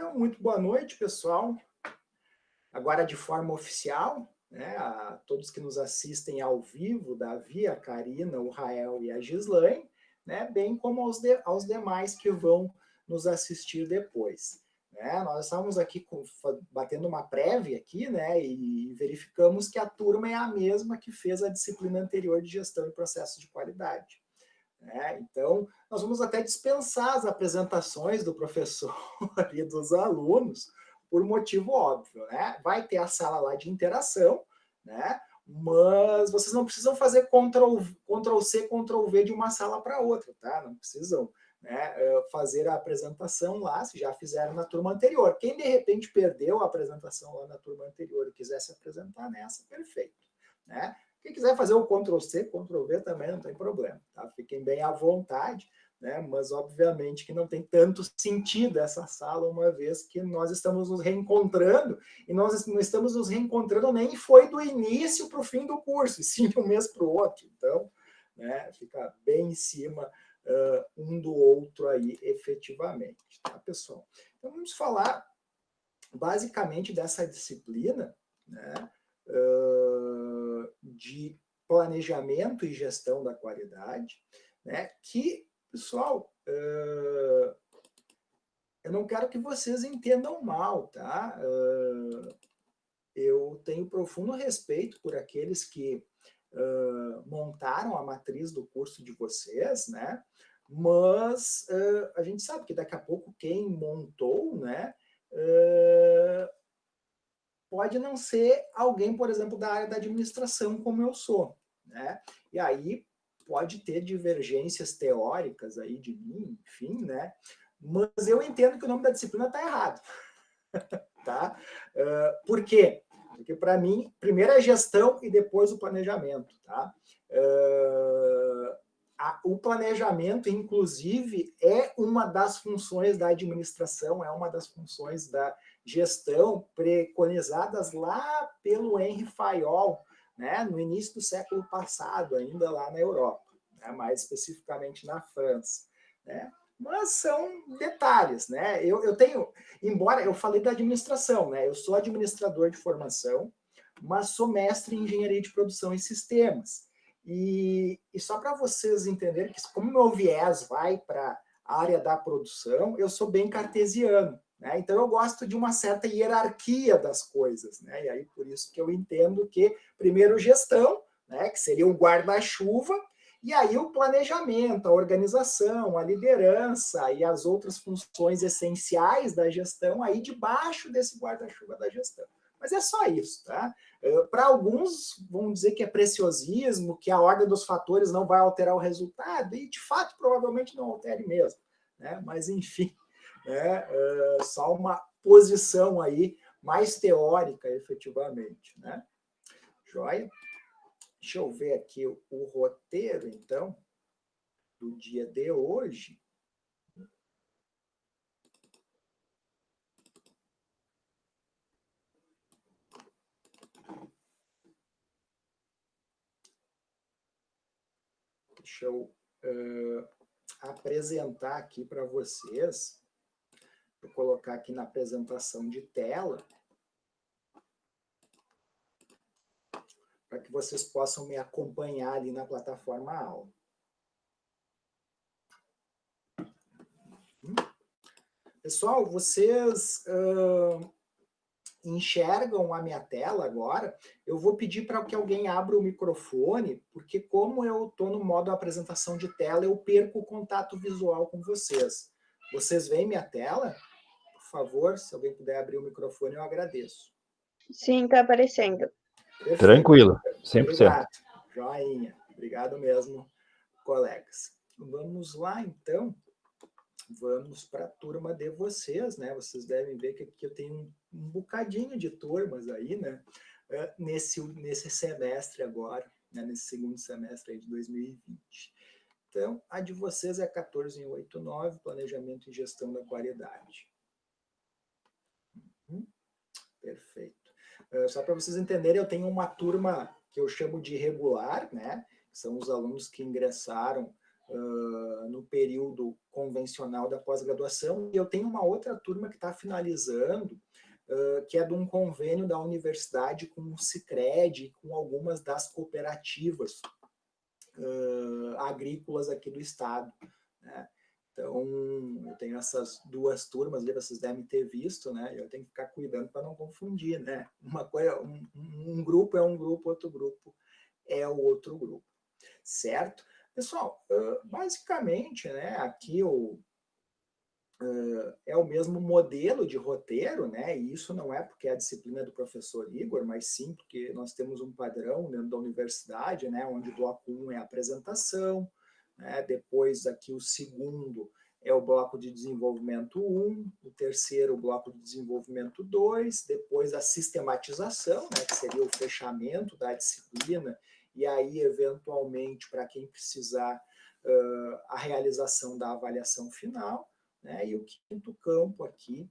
Então, muito boa noite, pessoal. Agora de forma oficial, né, a todos que nos assistem ao vivo, Davi, a Karina, o Rael e a Gislaine, né, bem como aos demais que vão nos assistir depois. Né? Nós estamos aqui batendo uma prévia aqui, né, e verificamos que a turma é a mesma que fez a disciplina anterior de gestão e processo de qualidade. Então, nós vamos até dispensar as apresentações do professor e dos alunos, por motivo óbvio. Né? Vai ter a sala lá de interação, né? Mas vocês não precisam fazer Ctrl+C, Ctrl+V de uma sala para outra, tá? Não precisam, né, fazer a apresentação lá, se já fizeram na turma anterior. Quem, de repente, perdeu a apresentação lá na turma anterior e quiser se apresentar nessa, perfeito. Né? Quem quiser fazer o Ctrl+C, Ctrl+V também não tem problema, tá? Fiquem bem à vontade, né? Mas obviamente que não tem tanto sentido essa sala, uma vez que nós estamos nos reencontrando, e nós não estamos nos reencontrando nem foi do início para o fim do curso, e sim de um mês para o outro. Então, né, fica bem em cima um do outro aí, efetivamente, tá, pessoal? Então, vamos falar basicamente dessa disciplina, né? De planejamento e gestão da qualidade, né, que, pessoal, eu não quero que vocês entendam mal, tá? Eu tenho profundo respeito por aqueles que montaram a matriz do curso de vocês, né? Mas a gente sabe que daqui a pouco quem montou, né, pode não ser alguém, por exemplo, da área da administração, como eu sou, né? E aí pode ter divergências teóricas aí de mim, enfim, né? Mas eu entendo que o nome da disciplina está errado, tá? Por quê? Porque, para mim, primeiro é gestão e depois o planejamento, tá? O planejamento, inclusive, é uma das funções da administração, é uma das funções da gestão preconizadas lá pelo Henri Fayol, né, no início do século passado, ainda lá na Europa, né, mais especificamente na França. Né? Mas são detalhes. Né? Eu tenho, embora eu falei da administração, né, eu sou administrador de formação, mas sou mestre em engenharia de produção e sistemas. E só para vocês entenderem que, como meu viés vai para a área da produção, eu sou bem cartesiano. Né? Então, eu gosto de uma certa hierarquia das coisas. Né? E aí, por isso que eu entendo que, primeiro, gestão, né? Que seria o guarda-chuva, e aí o planejamento, a organização, a liderança e as outras funções essenciais da gestão aí debaixo desse guarda-chuva da gestão. Mas é só isso, tá? Para alguns vão dizer que é preciosismo, que a ordem dos fatores não vai alterar o resultado, e de fato provavelmente não altere mesmo. Né? Mas enfim, só uma posição aí mais teórica, efetivamente. Né? Joia? Deixa eu ver aqui o roteiro, então, do dia de hoje. Deixa eu apresentar aqui para vocês. Vou colocar aqui na apresentação de tela, para que vocês possam me acompanhar ali na plataforma aula. Pessoal, vocês enxergam a minha tela agora? Eu vou pedir para que alguém abra o microfone, porque como eu estou no modo apresentação de tela, eu perco o contato visual com vocês. Vocês veem minha tela? Por favor, se alguém puder abrir o microfone, eu agradeço. Sim, está aparecendo. Perfeito. Tranquilo, 100%. Obrigado. Joinha. Obrigado mesmo, colegas. Vamos lá, então. Vamos para a turma de vocês, né? Vocês devem ver que aqui eu tenho um bocadinho de turmas aí, né? Nesse semestre agora, né? Nesse segundo semestre aí de 2020. Então, a de vocês é 14189, Planejamento e Gestão da Qualidade. Perfeito. Só para vocês entenderem, eu tenho uma turma que eu chamo de regular, né? Que são os alunos que ingressaram no período convencional da pós-graduação, e eu tenho uma outra turma que está finalizando, que é de um convênio da universidade com o Sicredi, com algumas das cooperativas agrícolas aqui do estado, né? Então, eu tenho essas duas turmas, vocês devem ter visto, né? Eu tenho que ficar cuidando para não confundir, né? Uma coisa, um grupo é um grupo, outro grupo é o outro grupo, certo? Pessoal, basicamente, né, aqui é o mesmo modelo de roteiro, né? E isso não é porque é a disciplina do professor Igor, mas sim porque nós temos um padrão dentro da universidade, né? Onde o bloco 1 é a apresentação, né? Depois aqui o segundo é o bloco de desenvolvimento 1, o terceiro o bloco de desenvolvimento 2, depois a sistematização, né? Que seria o fechamento da disciplina, e aí, eventualmente, para quem precisar, a realização da avaliação final, né? E o quinto campo aqui,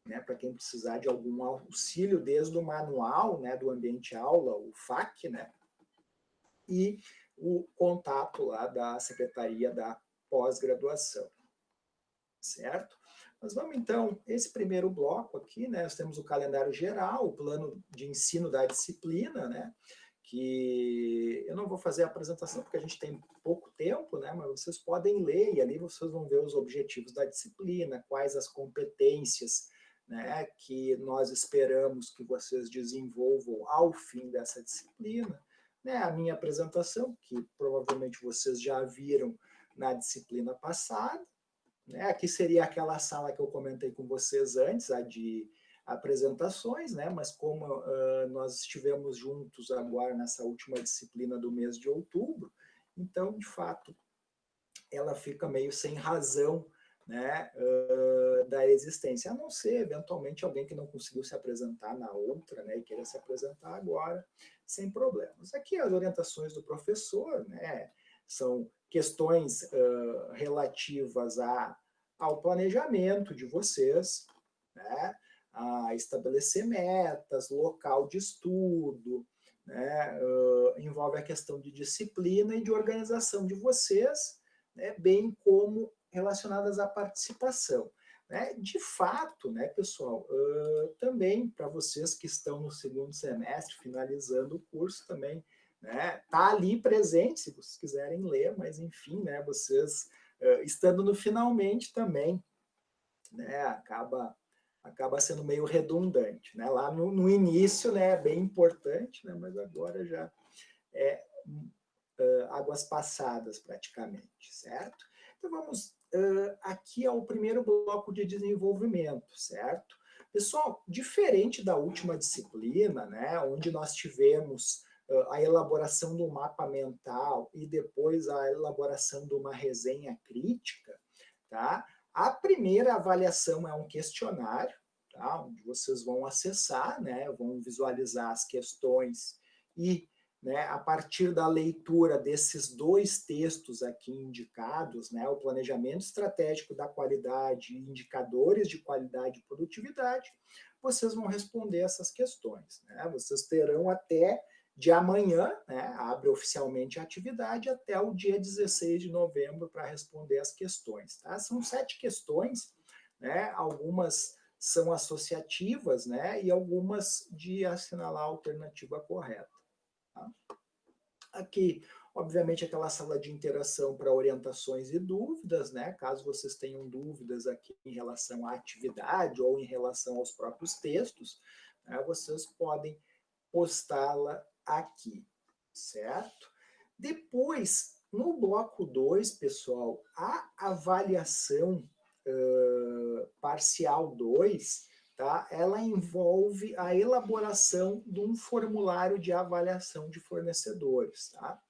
né, para quem precisar de algum auxílio, desde o manual, né, do ambiente aula, o FAQ, né, e o contato lá da Secretaria da Pós-Graduação, certo? Mas vamos então, esse primeiro bloco aqui, né, nós temos o calendário geral, o plano de ensino da disciplina, né, que eu não vou fazer a apresentação porque a gente tem pouco tempo, né, mas vocês podem ler e ali vocês vão ver os objetivos da disciplina, quais as competências, né, que nós esperamos que vocês desenvolvam ao fim dessa disciplina, né, a minha apresentação, que provavelmente vocês já viram na disciplina passada, né, aqui seria aquela sala que eu comentei com vocês antes, a de apresentações, né? Mas como nós estivemos juntos agora nessa última disciplina do mês de outubro, então, de fato, ela fica meio sem razão, né, da existência, a não ser, eventualmente, alguém que não conseguiu se apresentar na outra, né, e queira se apresentar agora, sem problemas. Aqui as orientações do professor, né, são questões relativas ao planejamento de vocês, né, a estabelecer metas, local de estudo, né, envolve a questão de disciplina e de organização de vocês, né, bem como relacionadas à participação. Né? De fato, né, pessoal, também para vocês que estão no segundo semestre, finalizando o curso também, né, tá ali presente, se vocês quiserem ler, mas enfim, né, vocês estando no finalmente também, né, acaba sendo meio redundante, né? Lá no início, né, é bem importante, né, mas agora já é águas passadas praticamente, certo? Então vamos aqui ao primeiro bloco de desenvolvimento, certo? Pessoal, diferente da última disciplina, né, onde nós tivemos a elaboração do mapa mental e depois a elaboração de uma resenha crítica, tá? A primeira avaliação é um questionário, tá? Onde vocês vão acessar, né, vão visualizar as questões e, né, a partir da leitura desses dois textos aqui indicados, né, o planejamento estratégico da qualidade e indicadores de qualidade e produtividade, vocês vão responder essas questões, né? Vocês terão até de amanhã, né, abre oficialmente a atividade, até o dia 16 de novembro para responder as questões. Tá? São 7 questões, né, algumas são associativas, né, e algumas de assinalar a alternativa correta. Tá? Aqui, obviamente, aquela sala de interação para orientações e dúvidas, né, caso vocês tenham dúvidas aqui em relação à atividade ou em relação aos próprios textos, né, vocês podem postá-la aqui, certo? Depois, no bloco 2, pessoal, a avaliação parcial 2, tá? Ela envolve a elaboração de um formulário de avaliação de fornecedores, tá?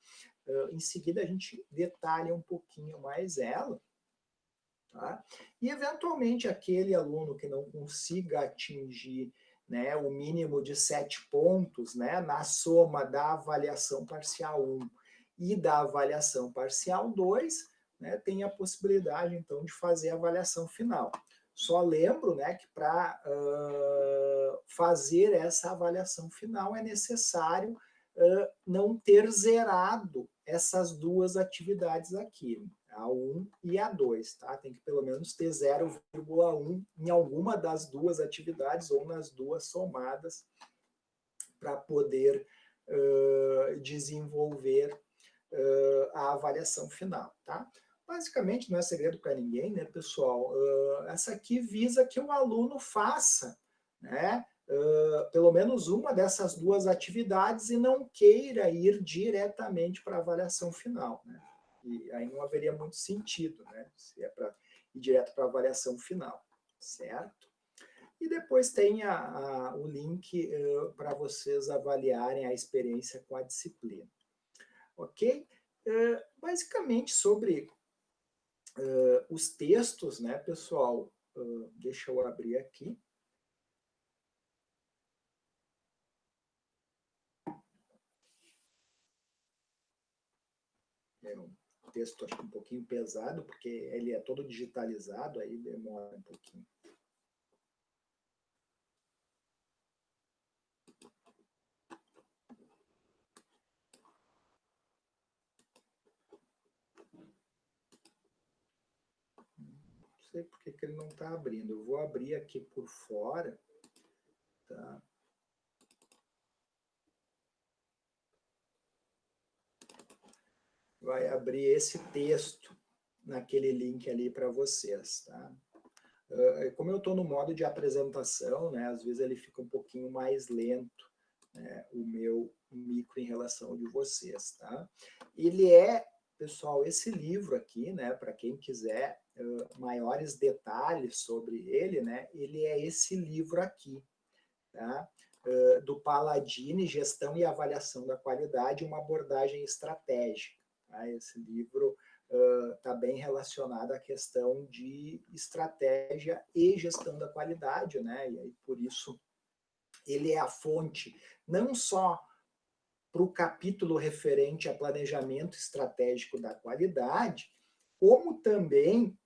Em seguida, a gente detalha um pouquinho mais ela, tá? E, eventualmente, aquele aluno que não consiga atingir, né, o mínimo de 7 pontos, né, na soma da avaliação parcial 1 e da avaliação parcial 2, né, tem a possibilidade, então, de fazer a avaliação final. Só lembro, né, que para fazer essa avaliação final é necessário não ter zerado essas duas atividades aqui, a 1 e a 2, tá? Tem que pelo menos ter 0,1 em alguma das duas atividades ou nas duas somadas para poder desenvolver a avaliação final, tá? Basicamente, não é segredo para ninguém, né, pessoal? Essa aqui visa que o aluno faça, né, pelo menos uma dessas duas atividades e não queira ir diretamente para a avaliação final, né? E aí não haveria muito sentido, né, se é para ir direto para a avaliação final, certo? E depois tem o link para vocês avaliarem a experiência com a disciplina, ok? Basicamente sobre os textos, né, pessoal? Deixa eu abrir aqui. É um texto, acho que um pouquinho pesado, porque ele é todo digitalizado, aí demora um pouquinho. Não sei por que ele não está abrindo. Eu vou abrir aqui por fora, tá? Vai abrir esse texto naquele link ali para vocês, tá? Como eu estou no modo de apresentação, né, às vezes ele fica um pouquinho mais lento, né, o meu micro em relação ao de vocês, tá? Ele é, pessoal, esse livro aqui, né, para quem quiser maiores detalhes sobre ele, né, ele é esse livro aqui, tá? Do Palladini, Gestão e Avaliação da Qualidade, uma abordagem estratégica. Tá? Esse livro está bem relacionado à questão de estratégia e gestão da qualidade, né? E aí, por isso, ele é a fonte não só para o capítulo referente a planejamento estratégico da qualidade, como também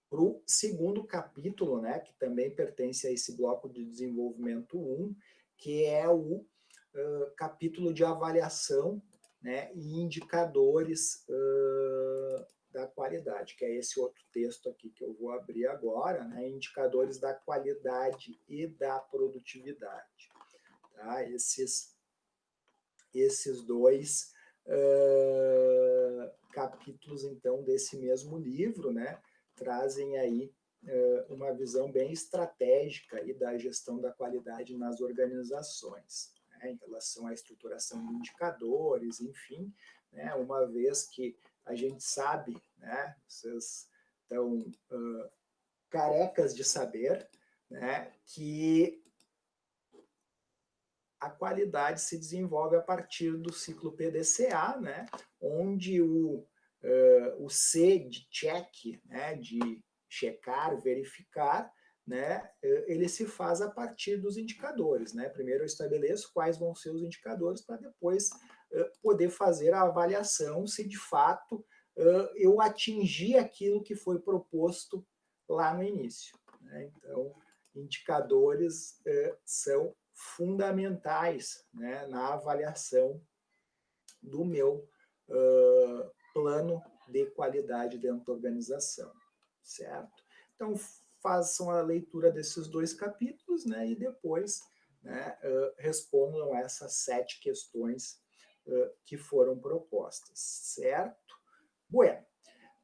para o segundo capítulo, né, que também pertence a esse bloco de desenvolvimento 1, que é o capítulo de avaliação, né, e indicadores da qualidade, que é esse outro texto aqui que eu vou abrir agora, né, indicadores da qualidade e da produtividade. Tá? Esses dois capítulos, então, desse mesmo livro, né, trazem aí uma visão bem estratégica aí da gestão da qualidade nas organizações, né, em relação à estruturação de indicadores, enfim, né, uma vez que a gente sabe, né, vocês estão carecas de saber, né, que a qualidade se desenvolve a partir do ciclo PDCA, né, onde o C de check, né, de checar, verificar, né, ele se faz a partir dos indicadores. Né? Primeiro eu estabeleço quais vão ser os indicadores para depois poder fazer a avaliação se de fato eu atingi aquilo que foi proposto lá no início. Né? Então, indicadores são fundamentais, né, na avaliação do meu plano de qualidade dentro da organização, certo? Então, façam a leitura desses dois capítulos, né, e depois, né, respondam essas 7 questões que foram propostas, certo? Bueno,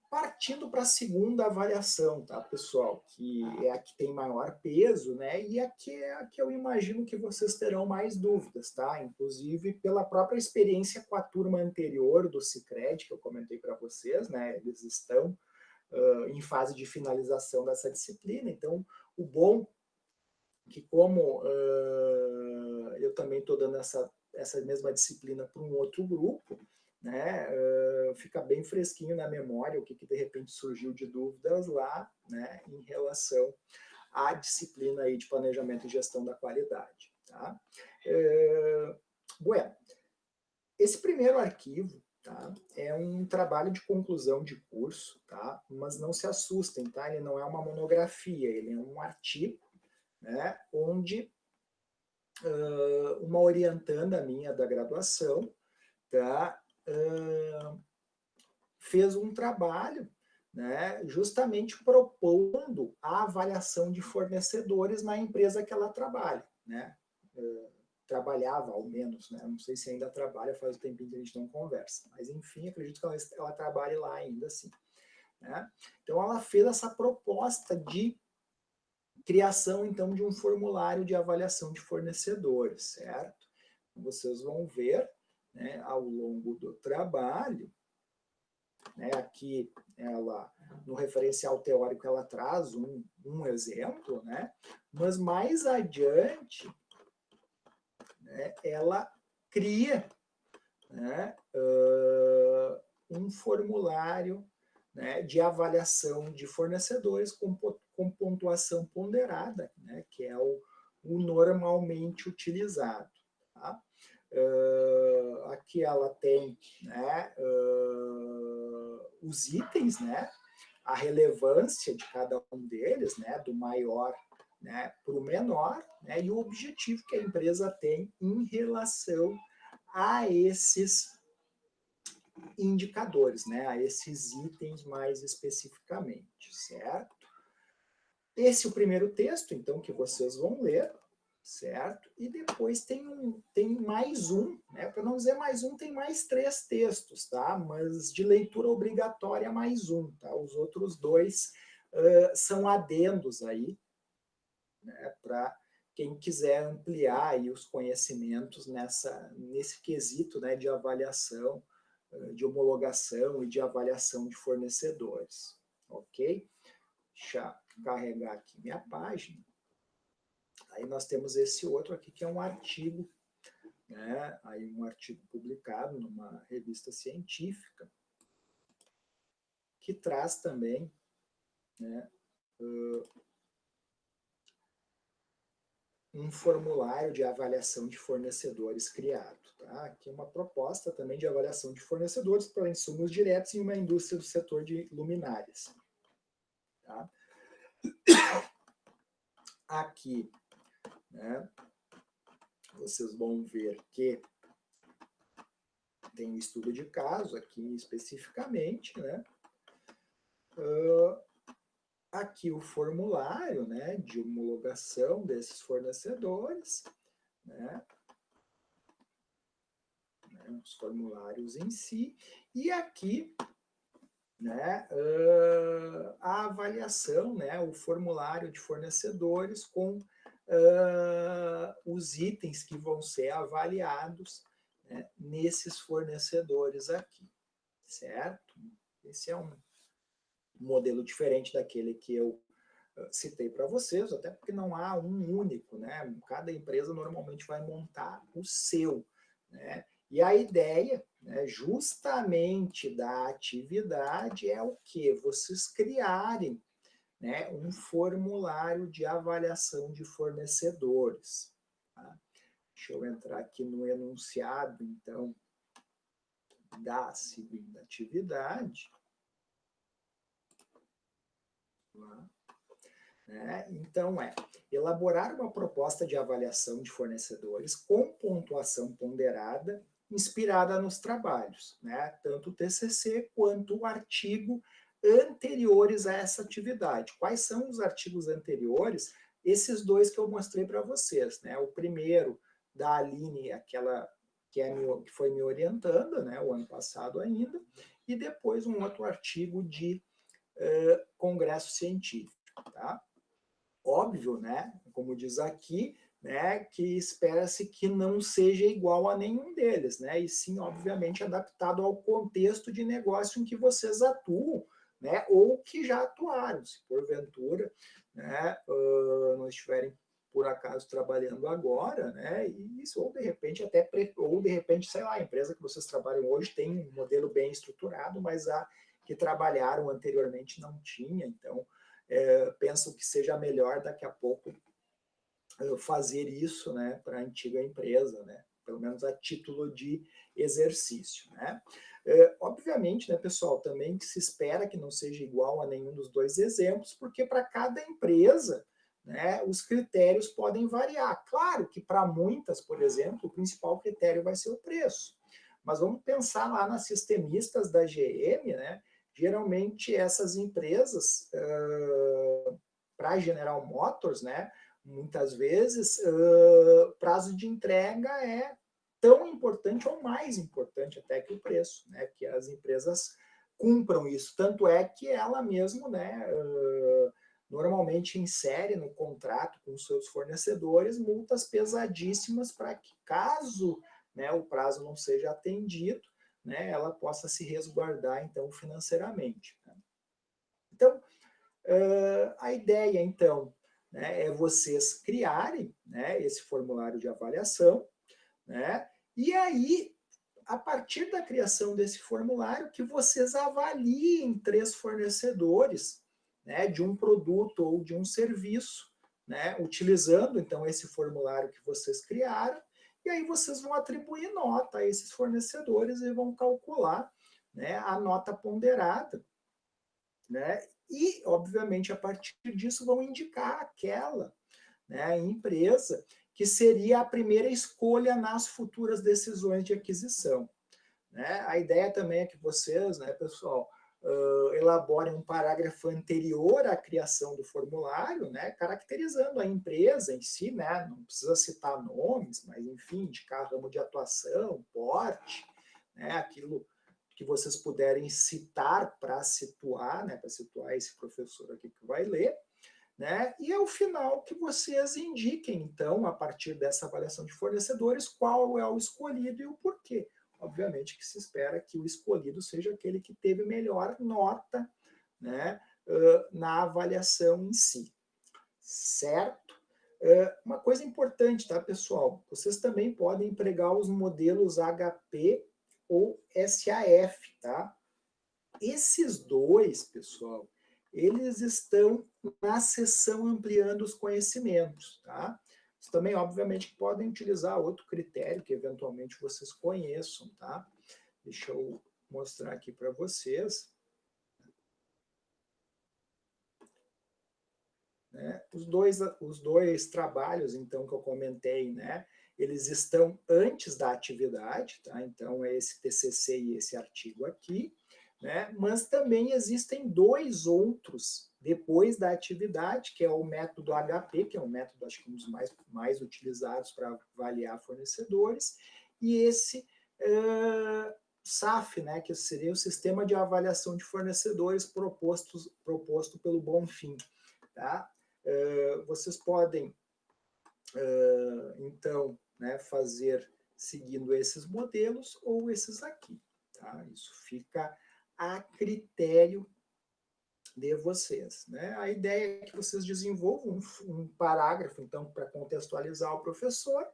partindo para a segunda avaliação, tá, pessoal? Que é a que tem maior peso, né? E é a que eu imagino que vocês terão mais dúvidas, tá? Inclusive pela própria experiência com a turma anterior do Sicredi, que eu comentei para vocês, né? Eles estão em fase de finalização dessa disciplina, então o bom que como eu também estou dando essa mesma disciplina para um outro grupo, né, fica bem fresquinho na memória o que de repente surgiu de dúvidas lá, né, em relação à disciplina aí de planejamento e gestão da qualidade. Tá? Bueno, esse primeiro arquivo, tá, é um trabalho de conclusão de curso, tá, mas não se assustem, tá, ele não é uma monografia, ele é um artigo, né, onde uma orientanda minha da graduação, tá? Fez um trabalho, né, justamente propondo a avaliação de fornecedores na empresa que ela trabalha, né? Trabalhava, ao menos, né? Não sei se ainda trabalha, faz um tempinho que a gente não conversa, mas enfim, acredito que ela trabalhe lá ainda assim, né? Então, ela fez essa proposta de criação, então, de um formulário de avaliação de fornecedores, certo? Vocês vão ver, né, ao longo do trabalho, né, aqui ela, no referencial teórico, ela traz um exemplo, né, mas mais adiante, né, ela cria, né, um formulário, né, de avaliação de fornecedores com pontuação ponderada, né, que é o normalmente utilizado. Tá? Aqui ela tem, né, os itens, né, a relevância de cada um deles, né, do maior, né, para o menor, né, e o objetivo que a empresa tem em relação a esses indicadores, né, a esses itens mais especificamente, certo? Esse é o primeiro texto, então, que vocês vão ler, certo? E depois tem mais um, né? Para não dizer mais um, tem mais 3 textos, tá? Mas de leitura obrigatória, mais um, tá? Os outros 2 são adendos aí, né? Para quem quiser ampliar aí os conhecimentos nesse quesito, né? De avaliação, de homologação e de avaliação de fornecedores, ok? Deixa eu carregar aqui minha página. Aí nós temos esse outro aqui, que é um artigo, né? Aí um artigo publicado numa revista científica, que traz também, né, um formulário de avaliação de fornecedores criado. Tá? Aqui uma proposta também de avaliação de fornecedores para insumos diretos em uma indústria do setor de luminárias. Tá? Aqui, né, vocês vão ver que tem um estudo de caso aqui especificamente, né? Aqui o formulário, né, de homologação desses fornecedores, né, os formulários em si, e aqui, né, a avaliação, né, o formulário de fornecedores com os itens que vão ser avaliados, né, nesses fornecedores aqui, certo? Esse é um modelo diferente daquele que eu citei para vocês, até porque não há um único, né? Cada empresa normalmente vai montar o seu, né? E a ideia, né, justamente da atividade é o que? Vocês criarem, né, um formulário de avaliação de fornecedores. Tá? Deixa eu entrar aqui no enunciado, então, da segunda atividade. Tá? Né? Então, elaborar uma proposta de avaliação de fornecedores com pontuação ponderada, inspirada nos trabalhos, né? Tanto o TCC quanto o artigo anteriores a essa atividade. Quais são os artigos anteriores? Esses 2 que eu mostrei para vocês, né? O primeiro, da Aline, aquela que foi me orientando, né? O ano passado ainda, e depois um outro artigo de congresso científico, tá? Óbvio, né, como diz aqui, né, que espera-se que não seja igual a nenhum deles, né, e sim, obviamente, adaptado ao contexto de negócio em que vocês atuam, né, ou que já atuaram, se porventura, né, não estiverem por acaso trabalhando agora, né, e isso, ou de repente, sei lá, a empresa que vocês trabalham hoje tem um modelo bem estruturado, mas a que trabalharam anteriormente não tinha, então, penso que seja melhor daqui a pouco fazer isso, né, para a antiga empresa, né, pelo menos a título de exercício, né. Obviamente, né, pessoal, também que se espera que não seja igual a nenhum dos 2 exemplos, porque para cada empresa, né, os critérios podem variar. Claro que para muitas, por exemplo, o principal critério vai ser o preço. Mas vamos pensar lá nas sistemistas da GM, né? Geralmente essas empresas, para a General Motors, né, muitas vezes, prazo de entrega é tão importante ou mais importante até que o preço, né, que as empresas cumpram isso. Tanto é que ela mesmo, né, normalmente insere no contrato com os seus fornecedores multas pesadíssimas para que, caso, né, o prazo não seja atendido, né, ela possa se resguardar, então, financeiramente. Né? Então, a ideia, então, né, é vocês criarem, né, esse formulário de avaliação, né, e aí, a partir da criação desse formulário, que vocês avaliem 3 fornecedores, né, de um produto ou de um serviço, né, utilizando, então, esse formulário que vocês criaram, e aí vocês vão atribuir nota a esses fornecedores e vão calcular, né, a nota ponderada, né, e, obviamente, a partir disso vão indicar aquela, né, empresa que seria a primeira escolha nas futuras decisões de aquisição. Né? A ideia também é que vocês, né, pessoal, elaborem um parágrafo anterior à criação do formulário, né, caracterizando a empresa em si, né, não precisa citar nomes, mas, enfim, indicar ramo de atuação, porte, né, aquilo que vocês puderem citar para situar, né, para situar esse professor aqui que vai ler, né? E ao final que vocês indiquem, então, a partir dessa avaliação de fornecedores, qual é o escolhido e o porquê. Obviamente que se espera que o escolhido seja aquele que teve melhor nota, né, na avaliação em si. Certo? Uma coisa importante, tá, pessoal? Vocês também podem empregar os modelos HP ou SAF, tá? Esses dois, pessoal, eles estão na seção ampliando os conhecimentos, tá? Vocês também, obviamente, podem utilizar outro critério que eventualmente vocês conheçam, tá? Deixa eu mostrar aqui para vocês. Né? Os dois trabalhos, então, que eu comentei, né? Eles estão antes da atividade, tá? Então, é esse TCC e esse artigo aqui. Né? Mas também existem 2 outros depois da atividade, que é o método HP, que é um método, acho que um dos mais utilizados para avaliar fornecedores, e esse SAF, né, que seria o Sistema de Avaliação de Fornecedores proposto pelo Bonfim. Tá? Vocês podem, então, né, fazer seguindo esses modelos ou esses aqui. Tá? Isso fica a critério de vocês. Né? A ideia é que vocês desenvolvam um parágrafo, então, para contextualizar o professor,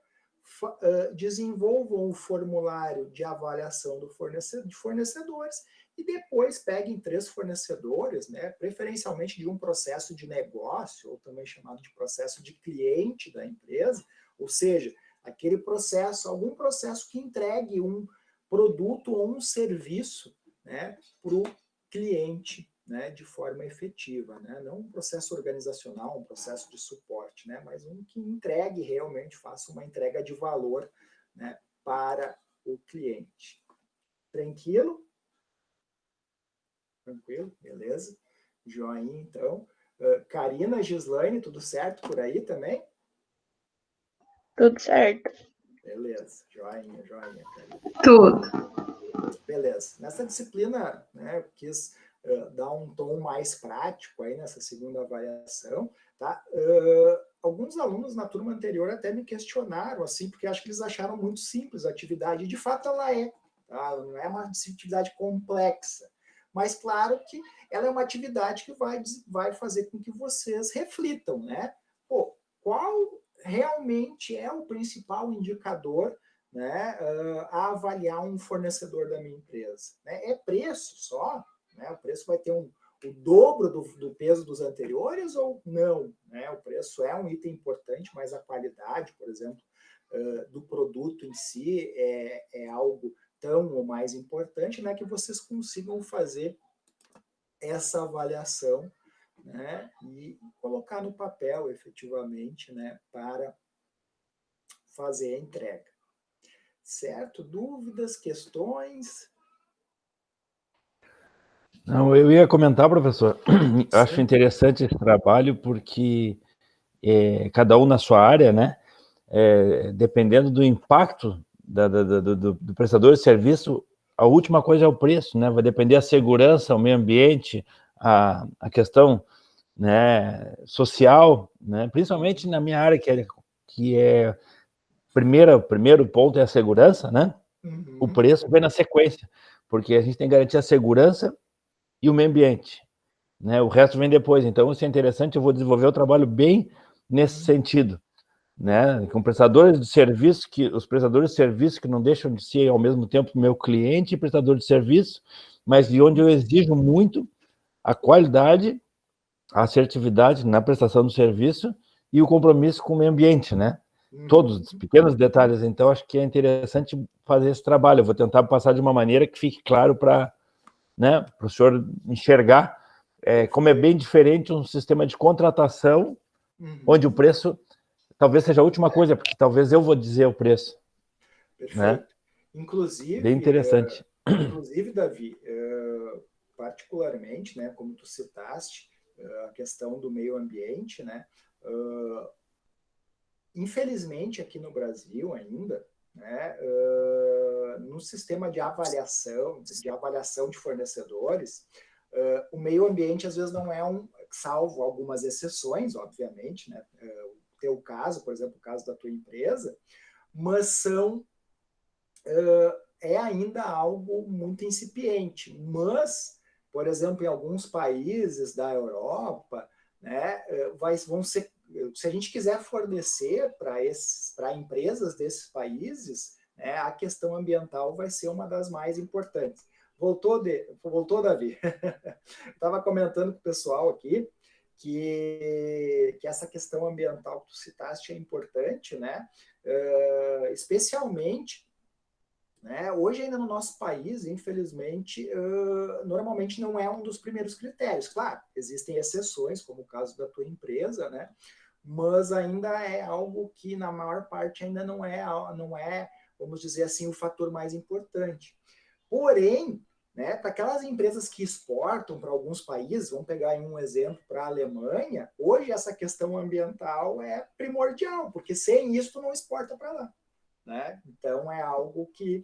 desenvolvam o formulário de avaliação de fornecedores e depois peguem 3 fornecedores, né, preferencialmente de um processo de negócio, ou também chamado de processo de cliente da empresa, ou seja, aquele processo, algum processo que entregue um produto ou um serviço, né, para o cliente, né, de forma efetiva, né? Não um processo organizacional, um processo de suporte, né, mas um que entregue realmente, faça uma entrega de valor, né, para o cliente. Tranquilo? Tranquilo? Beleza? Joinha, então. Karina, Gislaine, tudo certo por aí também? Tudo certo. Beleza, joinha, Karina. Tudo. Beleza. Nessa disciplina, né, eu quis dar um tom mais prático aí nessa segunda avaliação, tá? Alguns alunos na turma anterior até me questionaram, assim, porque acho que eles acharam muito simples a atividade, e de fato ela é, tá? Ela não é uma atividade complexa, mas claro que ela é uma atividade que vai fazer com que vocês reflitam, né? Pô, qual realmente é o principal indicador, né, a avaliar um fornecedor da minha empresa? Né? É preço só? Né? O preço vai ter o dobro do peso dos anteriores ou não? Né? O preço é um item importante, mas a qualidade, por exemplo, do produto em si é algo tão ou mais importante, né, que vocês consigam fazer essa avaliação, né, e colocar no papel, efetivamente, né, para fazer a entrega. Certo? Dúvidas, questões? Não, eu ia comentar, professor, acho Sim. interessante esse trabalho porque cada um na sua área, né, dependendo do impacto do prestador de serviço, a última coisa é o preço, né, vai depender a segurança, o meio ambiente, a questão, né, social, né, principalmente na minha área, que é primeiro ponto é a segurança, né, o Uhum. preço vem na sequência, porque a gente tem que garantir a segurança e o meio ambiente, né? O resto vem depois. Então, isso é interessante. Eu vou desenvolver o trabalho bem nesse sentido, né? Com prestadores de serviço, os prestadores de serviço que não deixam de ser ao mesmo tempo meu cliente e prestador de serviço, mas de onde eu exijo muito a qualidade, a assertividade na prestação do serviço e o compromisso com o meio ambiente, né? Todos os pequenos detalhes. Então, acho que é interessante fazer esse trabalho. Eu vou tentar passar de uma maneira que fique claro para, né, para o senhor enxergar como é bem diferente um sistema de contratação, onde o preço talvez seja a última coisa, porque talvez eu vou dizer o preço. Perfeito. Né? Bem interessante. Inclusive, Davi, particularmente, né, como tu citaste, a questão do meio ambiente, né, infelizmente aqui no Brasil ainda, né, no sistema de avaliação de fornecedores, o meio ambiente às vezes não é salvo algumas exceções, obviamente, né, o teu caso, por exemplo, o caso da tua empresa, mas é ainda algo muito incipiente. Mas, por exemplo, em alguns países da Europa, né, vão ser, se a gente quiser fornecer para empresas desses países, né, a questão ambiental vai ser uma das mais importantes. Voltou, Davi? Estava comentando com o pessoal aqui que essa questão ambiental que tu citaste é importante, né? Especialmente, né? Hoje, ainda no nosso país, infelizmente, normalmente não é um dos primeiros critérios. Claro, existem exceções, como o caso da tua empresa, né? Mas ainda é algo que, na maior parte, ainda não é, vamos dizer assim, o fator mais importante. Porém, né, para aquelas empresas que exportam para alguns países, vamos pegar aí um exemplo para a Alemanha, hoje essa questão ambiental é primordial, porque sem isso tu não exporta para lá. Né? Então, é algo que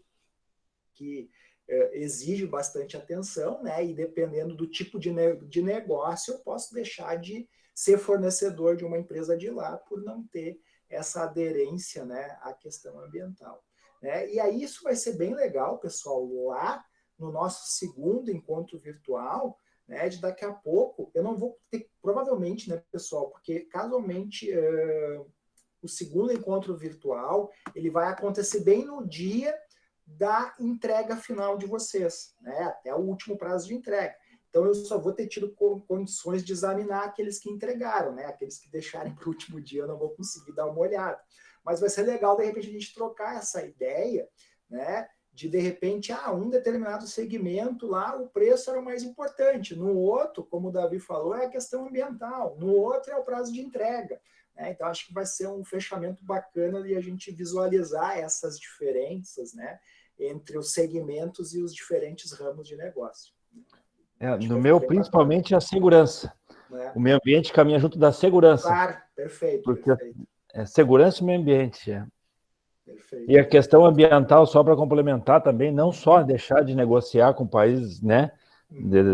exige bastante atenção, né? E dependendo do tipo de negócio, eu posso deixar de ser fornecedor de uma empresa de lá por não ter essa aderência, né, à questão ambiental. Né? E aí isso vai ser bem legal, pessoal, lá no nosso segundo encontro virtual, né, de daqui a pouco, eu não vou ter, provavelmente, né, pessoal, porque casualmente o segundo encontro virtual, ele vai acontecer bem no dia da entrega final de vocês, né? Até o último prazo de entrega. Então, eu só vou ter tido condições de examinar aqueles que entregaram, né? Aqueles que deixarem para o último dia, eu não vou conseguir dar uma olhada. Mas vai ser legal, de repente, a gente trocar essa ideia, né? De repente, um determinado segmento lá, o preço era o mais importante. No outro, como o Davi falou, é a questão ambiental. No outro, é o prazo de entrega. Então, acho que vai ser um fechamento bacana de a gente visualizar essas diferenças, né, entre os segmentos e os diferentes ramos de negócio. No meu, principalmente, bacana. A segurança. Né? O meio ambiente caminha junto da segurança. Claro, perfeito. Porque perfeito. Segurança e meio ambiente. Perfeito. E a questão ambiental, só para complementar também, não só deixar de negociar com países, né,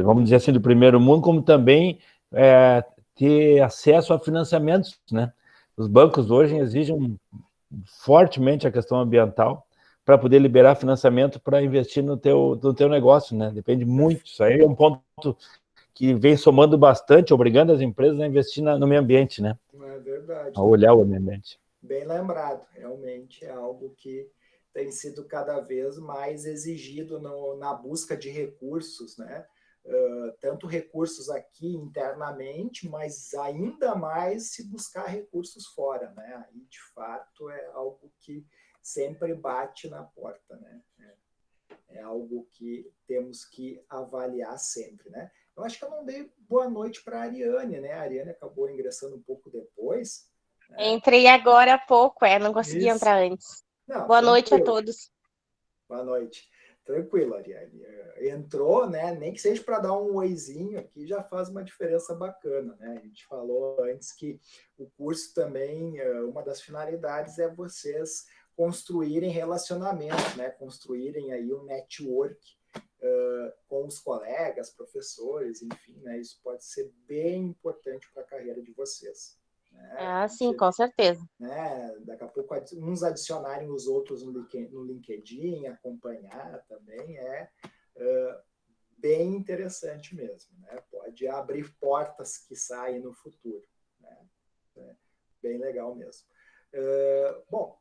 vamos dizer assim, do primeiro mundo, como também ter acesso a financiamentos, né? Os bancos hoje exigem fortemente a questão ambiental para poder liberar financiamento para investir no teu negócio, né? Depende muito. Isso aí é um ponto que vem somando bastante, obrigando as empresas a investir no meio ambiente, né? É verdade. A olhar o meio ambiente. Bem lembrado. Realmente é algo que tem sido cada vez mais exigido na busca de recursos, né? Tanto recursos aqui internamente, mas ainda mais se buscar recursos fora, né? Aí, de fato, é algo que sempre bate na porta, né? É algo que temos que avaliar sempre, né? Eu acho que eu não dei boa noite para a Ariane, né? A Ariane acabou ingressando um pouco depois. Né? Entrei agora há pouco, não consegui Isso. entrar antes. Não, Boa noite a tranquilo. todos. Boa noite. Tranquilo, Ariane. Entrou, né? Nem que seja para dar um oizinho aqui, já faz uma diferença bacana, né? A gente falou antes que o curso também, uma das finalidades é vocês construírem relacionamentos, né? Construírem aí um network com os colegas, professores, enfim, né? Isso pode ser bem importante para a carreira de vocês. Né? Sim, com certeza. Né? Daqui a pouco uns adicionarem os outros no LinkedIn, acompanhar também é bem interessante mesmo, né? Pode abrir portas que saem no futuro, né? Bem legal mesmo. Bom,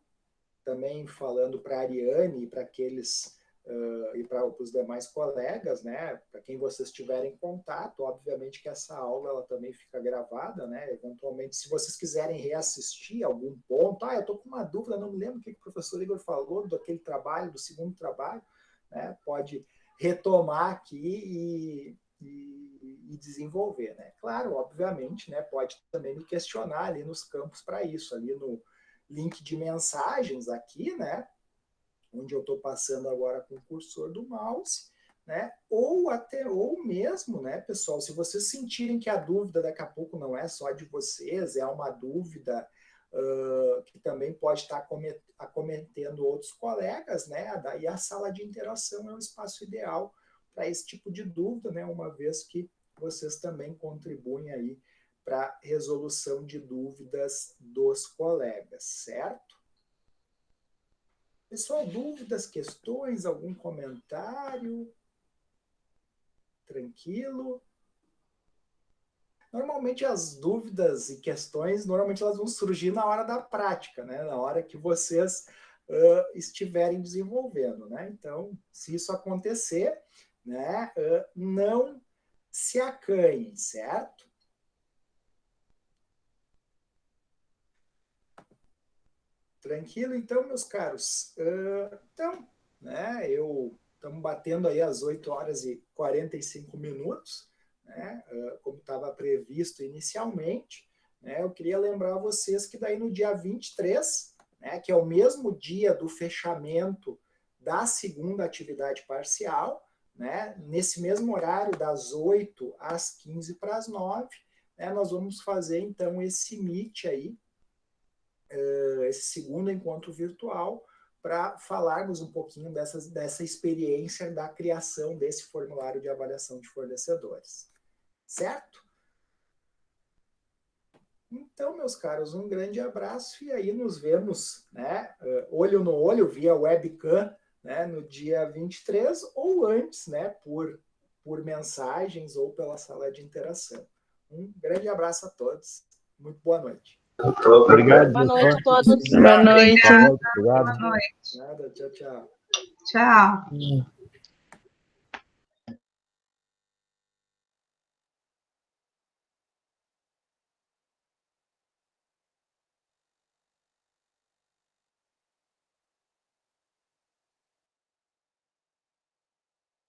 também falando para a Ariane e para aqueles e para os demais colegas, né? Para quem vocês tiverem contato, obviamente que essa aula ela também fica gravada, né? Eventualmente, se vocês quiserem reassistir algum ponto, eu estou com uma dúvida, não me lembro o que o professor Igor falou daquele trabalho, do segundo trabalho, né? Pode retomar aqui e desenvolver, né? Claro, obviamente, né? Pode também me questionar ali nos campos para isso, ali no link de mensagens aqui, né? Onde eu estou passando agora com o cursor do mouse, né? Ou mesmo, né, pessoal, se vocês sentirem que a dúvida daqui a pouco não é só de vocês, é uma dúvida que também pode estar acometendo outros colegas, né? Daí a sala de interação é um espaço ideal para esse tipo de dúvida, né? Uma vez que vocês também contribuem aí para a resolução de dúvidas dos colegas, certo? Pessoal, dúvidas, questões, algum comentário? Tranquilo? Normalmente as dúvidas e questões, normalmente elas vão surgir na hora da prática, né? Na hora que vocês estiverem desenvolvendo, né? Então, se isso acontecer, né, não se acanhem, certo? Tranquilo, então, meus caros? Então, né, estamos batendo aí às 8 horas e 45 minutos, né, como estava previsto inicialmente, né, eu queria lembrar vocês que daí no dia 23, né, que é o mesmo dia do fechamento da segunda atividade parcial, né, nesse mesmo horário, das 8 às 15 para as 9, né, nós vamos fazer, então, esse meet aí, esse segundo encontro virtual, para falarmos um pouquinho dessa experiência da criação desse formulário de avaliação de fornecedores. Certo? Então, meus caros, um grande abraço e aí nos vemos, né, olho no olho, via webcam, né, no dia 23 ou antes, né, por mensagens ou pela sala de interação. Um grande abraço a todos. Muito boa noite. Obrigado. Boa noite a todos. Boa noite. Obrigado. Boa noite. Nada, tchau, tchau. Tchau.